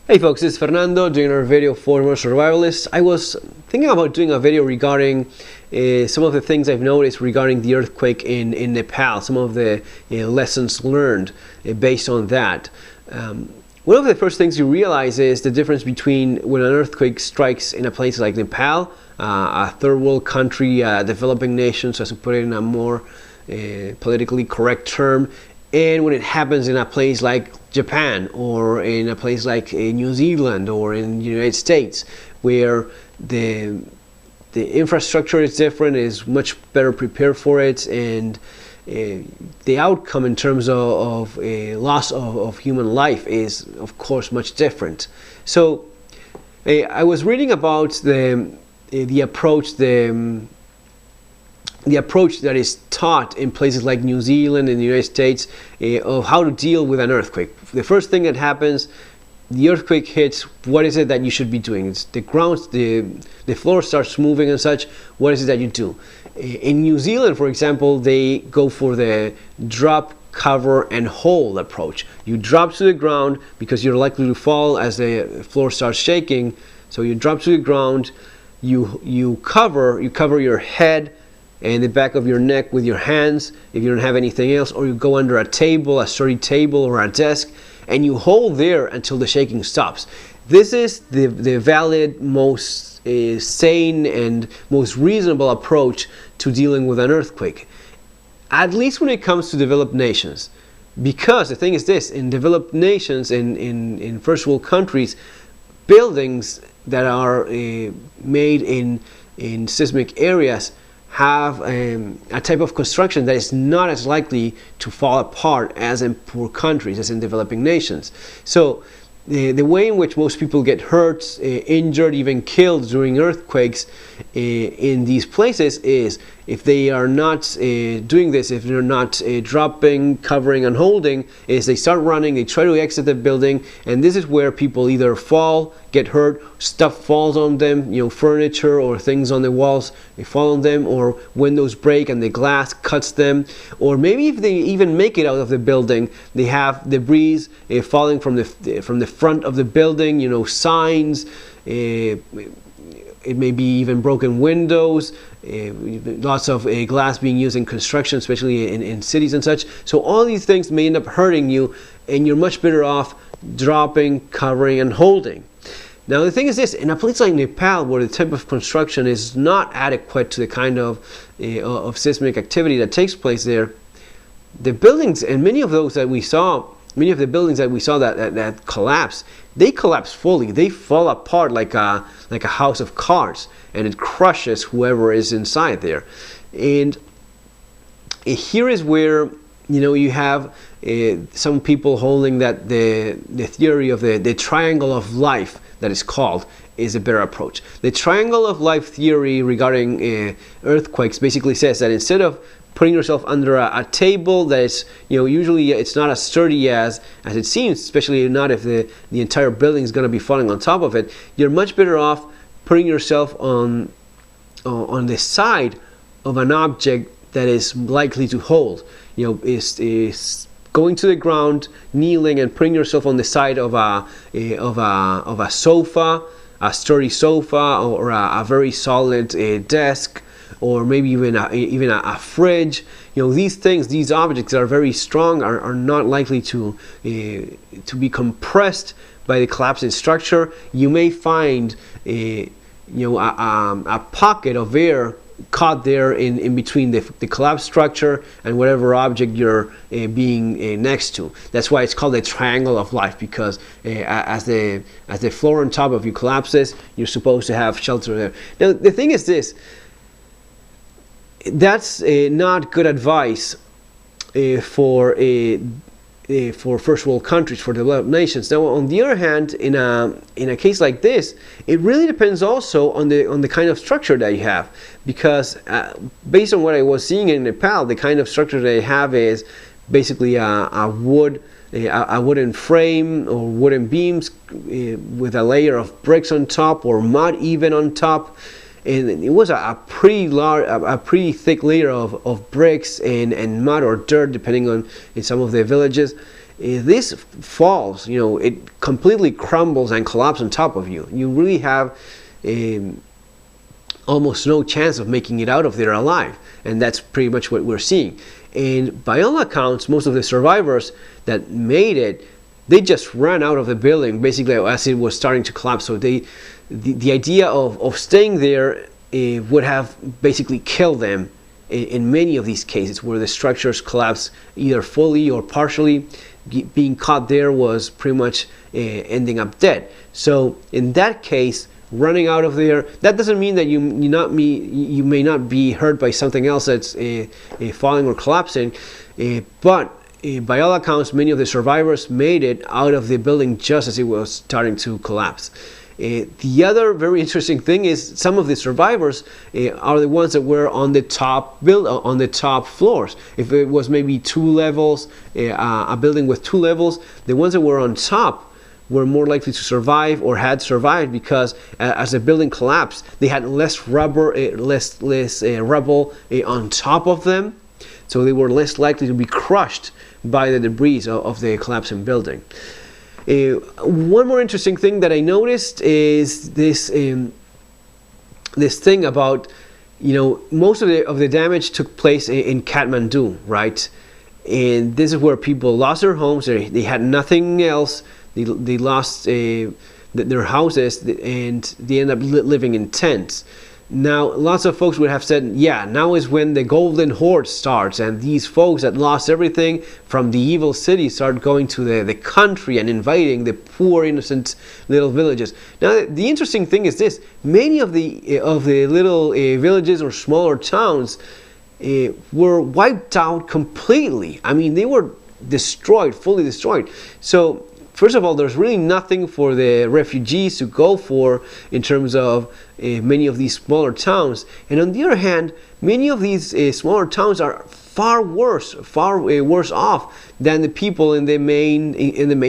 Hey folks, this is Fernando doing a video for more survivalists. I was thinking about doing a video regarding some of the things I've noticed regarding the earthquake in Nepal, some of the lessons learned based on that. One of the first things you realize is the difference between when an earthquake strikes in a place like Nepal, a third world country, developing nation, so to put it in a more politically correct term, and when it happens in a place like Japan or in a place like New Zealand or in the United States, where the infrastructure is different, is much better prepared for it, and the outcome in terms of loss of human life is of course much different. So I was reading about the approach that is taught in places like New Zealand and the United States of how to deal with an earthquake. The first thing that happens, the earthquake hits, what is it that you should be doing? It's the ground, the floor starts moving and such. What is it that you do? In New Zealand, for example, they go for the drop, cover, and hold approach. You drop to the ground because you're likely to fall as the floor starts shaking. So you drop to the ground, you cover your head and the back of your neck with your hands if you don't have anything else, or you go under a table, a sturdy table or a desk, and you hold there until the shaking stops. This is the valid, most sane and most reasonable approach to dealing with an earthquake, at least when it comes to developed nations. Because the thing is this, in developed nations, in first world countries, buildings that are made in seismic areas have a type of construction that is not as likely to fall apart as in poor countries, as in developing nations. So the way in which most people get hurt, injured, even killed during earthquakes in these places is if they are not doing this, if they're not dropping, covering, and holding, is they start running, they try to exit the building, and this is where people either fall, get hurt, stuff falls on them, furniture or things on the walls, they fall on them, or windows break and the glass cuts them, or maybe if they even make it out of the building, they have debris falling from the front of the building, signs, it may be even broken windows, lots of glass being used in construction, especially in cities and such. So all these things may end up hurting you, and you're much better off dropping, covering, and holding. Now the thing is this, in a place like Nepal, where the type of construction is not adequate to the kind of seismic activity that takes place there, the buildings, and many of the buildings that we saw that collapsed, they collapse fully. They fall apart like a house of cards, and it crushes whoever is inside there. And here is where you have some people holding that the theory of the triangle of life, that is called, is a better approach. The triangle of life theory regarding earthquakes basically says that instead of putting yourself under a table that is, usually it's not as sturdy as it seems, especially not if the entire building is going to be falling on top of it, you're much better off putting yourself on the side of an object that is likely to hold. Is going to the ground, kneeling, and putting yourself on the side of a sofa, a sturdy sofa, or a very solid desk, or maybe even a fridge. These objects that are very strong are not likely to be compressed by the collapsing structure. You may find a pocket of air caught there in between the collapsed structure and whatever object you're being next to. That's why it's called a triangle of life, because as the floor on top of you collapses, you're supposed to have shelter there. Now the thing is this, that's not good advice for first world countries, for developed nations. Now, on the other hand, in a case like this, it really depends also on the kind of structure that you have, because based on what I was seeing in Nepal, the kind of structure they have is basically a wooden frame or wooden beams with a layer of bricks on top, or mud even on top. And it was a pretty thick layer of bricks and mud or dirt, depending on in some of the villages. this falls, it completely crumbles and collapses on top of you. You really have almost no chance of making it out of there alive, and that's pretty much what we're seeing. And by all accounts, most of the survivors that made it, they just ran out of the building basically as it was starting to collapse. So the idea of staying there would have basically killed them in many of these cases where the structures collapse either fully or partially. Being caught there was pretty much ending up dead. So in that case, running out of there, that doesn't mean that you may not be hurt by something else that's falling or collapsing, but by all accounts, many of the survivors made it out of the building just as it was starting to collapse. The other very interesting thing is some of the survivors are the ones that were on the top floors. If it was maybe 2 levels, a building with 2 levels, the ones that were on top were more likely to survive or had survived because as the building collapsed, they had less rubble on top of them, so they were less likely to be crushed by the debris of the collapsing building. One more interesting thing that I noticed is this thing about, most of the damage took place in Kathmandu, right? And this is where people lost their homes. They had nothing else. They lost their houses, and they end up living in tents. Now, lots of folks would have said, yeah, now is when the golden horde starts, and these folks that lost everything from the evil city start going to the country and inviting the poor, innocent little villages. Now, the interesting thing is this: many of the little villages or smaller towns were wiped out completely. I mean, they were destroyed, fully destroyed. So, first of all, there's really nothing for the refugees to go for in terms of many of these smaller towns. And on the other hand, many of these smaller towns are far worse off than the people in the main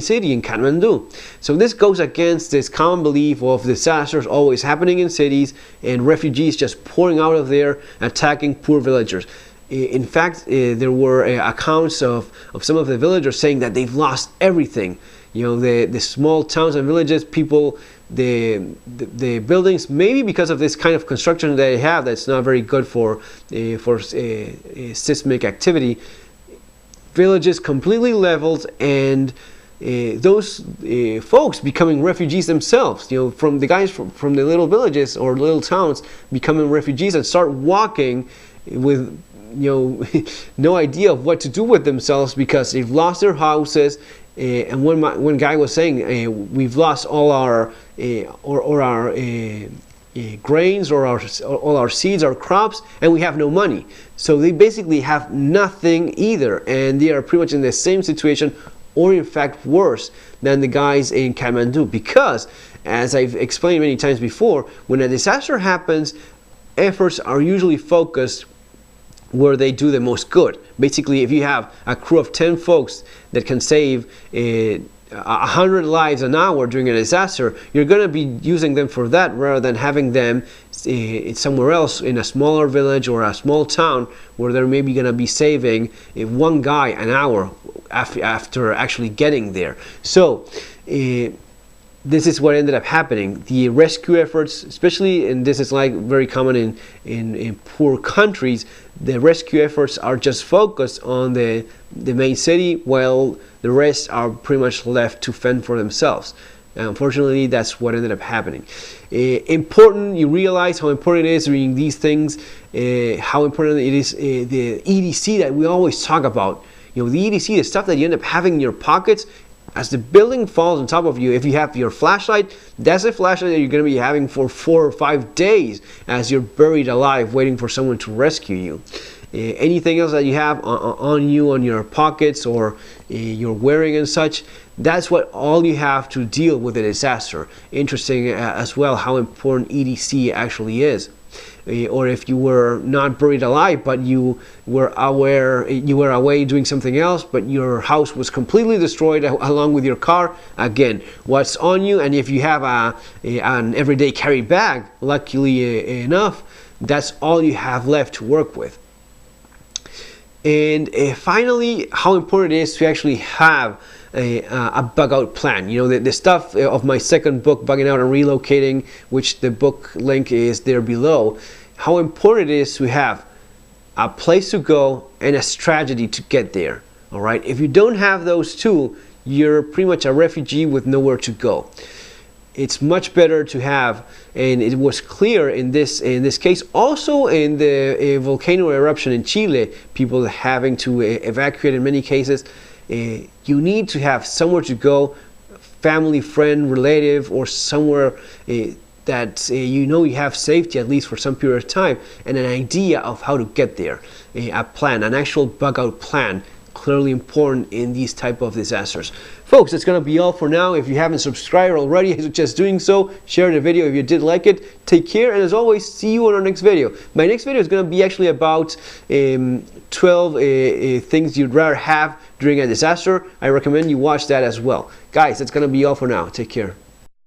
city in Kathmandu. So this goes against this common belief of disasters always happening in cities and refugees just pouring out of there, attacking poor villagers. In fact, there were accounts of some of the villagers saying that they've lost everything. The small towns and villages, people, the buildings, maybe because of this kind of construction that they have that's not very good for seismic activity, villages completely leveled, and those folks becoming refugees themselves, from the guys from the little villages or little towns becoming refugees and start walking with no idea of what to do with themselves because they've lost their houses. And one guy was saying, we've lost all our grains or all our seeds, our crops, and we have no money. So they basically have nothing either, and they are pretty much in the same situation, or in fact worse than the guys in Kathmandu. Because, as I've explained many times before, when a disaster happens, efforts are usually focused where they do the most good. Basically, if you have a crew of 10 folks that can save 100 lives an hour during a disaster, you're going to be using them for that rather than having them somewhere else in a smaller village or a small town where they're maybe going to be saving one guy an hour after actually getting there. So this is what ended up happening. The rescue efforts, especially, and this is like very common in poor countries, the rescue efforts are just focused on the main city, while the rest are pretty much left to fend for themselves. And unfortunately, that's what ended up happening. You realize how important it is during these things, how important it is, the EDC that we always talk about. The EDC, the stuff that you end up having in your pockets, as the building falls on top of you. If you have your flashlight, that's a flashlight that you're going to be having for 4 or 5 days as you're buried alive waiting for someone to rescue you. Anything else that you have on you, on your pockets, or you're wearing and such, that's what all you have to deal with a disaster. Interesting as well how important EDC actually is. Or if you were not buried alive, but you were away doing something else, but your house was completely destroyed along with your car. Again, what's on you? And if you have an everyday carry bag, luckily enough, that's all you have left to work with. And finally, how important it is to actually have a bug out plan. You know, the stuff of my second book, Bugging Out and Relocating, which the book link is there below, how important it is to have a place to go and a strategy to get there. All right, if you don't have those two, you're pretty much a refugee with nowhere to go. It's much better to have, and it was clear in this case, also in the volcano eruption in Chile, people having to evacuate in many cases. You need to have somewhere to go, family, friend, relative, or somewhere that you know you have safety at least for some period of time, and an idea of how to get there. A plan, an actual bug out plan, clearly important in these type of disasters. Folks, that's going to be all for now. If you haven't subscribed already, I suggest doing so. Share the video if you did like it. Take care, and as always, see you on our next video. My next video is going to be actually about 12 things you'd rather have during a disaster. I recommend you watch that as well. Guys, that's going to be all for now. Take care.